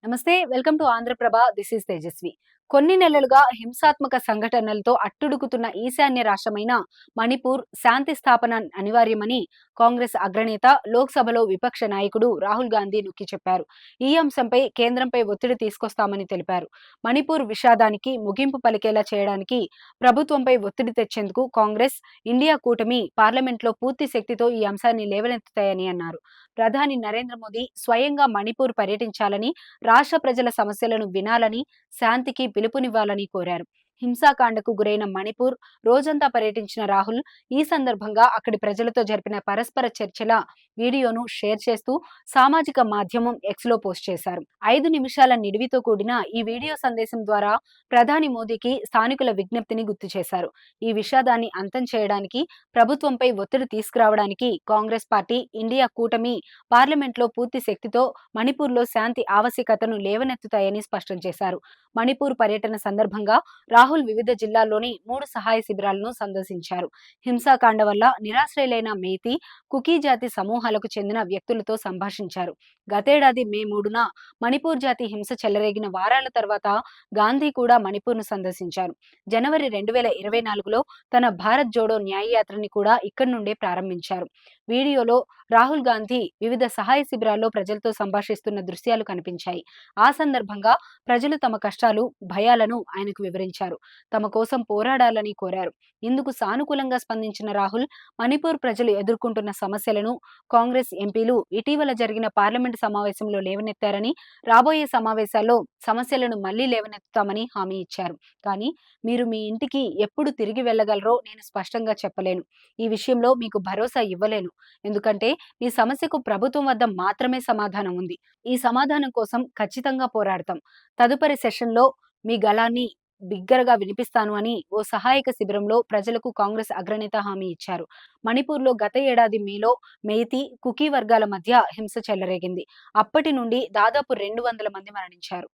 నమస్తే. Welcome to Andhraprabha. This is Tejaswi. కొన్ని నెలలుగా హింసాత్మక సంఘటనలతో అట్టుడుకుతున్న ఈశాన్య రాష్ట్రమైన మణిపూర్ శాంతి స్థాపన అనివార్యమని కాంగ్రెస్ అగ్రనేత, లోక్సభలో విపక్ష నాయకుడు రాహుల్ గాంధీ నొక్కి చెప్పారు. ఈ అంశంపై కేంద్రంపై ఒత్తిడి తీసుకొస్తామని తెలిపారు. మణిపూర్ విషాదానికి ముగింపు పలికేలా చేయడానికి ప్రభుత్వంపై ఒత్తిడి తెచ్చేందుకు కాంగ్రెస్, ఇండియా కూటమి పార్లమెంట్లో పూర్తి శక్తితో ఈ అంశాన్ని లేవనెత్తుతాయని అన్నారు. ప్రధాని నరేంద్ర మోదీ స్వయంగా మణిపూర్ పర్యటించాలని, రాష్ట్ర ప్రజల సమస్యలను వినాలని, శాంతికి పిలుపునివ్వాలని కోరారు. హింసాకాండకు గురైన మణిపూర్ రోజంతా పర్యటించిన రాహుల్ ఈ సందర్భంగా అక్కడి ప్రజలతో జరిపిన పరస్పర చర్చల వీడియోను షేర్ చేస్తూ సామాజిక మాధ్యమం ఎక్స్లో పోస్ట్ చేశారు. 5 నిమిషాల నిడివితో కూడిన ఈ వీడియో సందేశం ద్వారా ప్రధాని మోదీకి స్థానికుల విజ్ఞప్తిని గుర్తు చేశారు. ఈ విషాదాన్ని అంతం చేయడానికి, ప్రభుత్వంపై ఒత్తిడి తీసుకురావడానికి కాంగ్రెస్ పార్టీ, ఇండియా కూటమి పార్లమెంట్లో పూర్తి శక్తితో మణిపూర్లో శాంతి ఆవశ్యకతను లేవనెత్తుతాయని స్పష్టం చేశారు. మణిపూర్ పర్యటన సందర్భంగా రాహుల్ వివిధ జిల్లాల్లోని 3 సహాయ శిబిరాలను సందర్శించారు. హింసాకాండ వల్ల నిరాశ్రయులైన మేతి, కుకీ జాతి సమూహాలకు చెందిన వ్యక్తులతో సంభాషించారు. గతేడాది మే 3న మణిపూర్ జాతి హింస చెలరేగిన వారాల తర్వాత గాంధీ కూడా మణిపూర్ను సందర్శించారు. జనవరి 2024లో తన భారత్ జోడో న్యాయయాత్రని కూడా ఇక్కడి నుండే ప్రారంభించారు. వీడియోలో రాహుల్ గాంధీ వివిధ సహాయ శిబిరాల్లో ప్రజలతో సంభాషిస్తున్న దృశ్యాలు కనిపించాయి. ఆ సందర్భంగా ప్రజలు తమ కష్టాలు, భయాలను ఆయనకు వివరించారు. తమ కోసం పోరాడాలని కోరారు. ఇందుకు సానుకూలంగా స్పందించిన రాహుల్, మణిపూర్ ప్రజలు ఎదుర్కొంటున్న సమస్యలను కాంగ్రెస్ ఎంపీలు ఇటీవల జరిగిన పార్లమెంటు సమావేశంలో లేవనెత్తారని, రాబోయే సమావేశాల్లో సమస్యలను మళ్లీ లేవనెత్తుతామని హామీ ఇచ్చారు. కానీ మీరు మీ ఇంటికి ఎప్పుడు తిరిగి వెళ్లగలరో నేను స్పష్టంగా చెప్పలేను. ఈ విషయంలో మీకు భరోసా ఇవ్వలేను. ఎందుకంటే మీ సమస్యకు ప్రభుత్వం వద్ద మాత్రమే సమాధానం ఉంది. ఈ సమాధానం కోసం ఖచ్చితంగా పోరాడతాం. తదుపరి సెషన్లో మీ గళాన్ని బిగ్గరగా వినిపిస్తాను అని ఓ సహాయక శిబిరంలో ప్రజలకు కాంగ్రెస్ అగ్రనేత హామీ ఇచ్చారు. మణిపూర్లో గత ఏడాది మేలో మేతి, కుకీ వర్గాల మధ్య హింస చెలరేగింది. అప్పటి నుండి దాదాపు 200 మంది మరణించారు.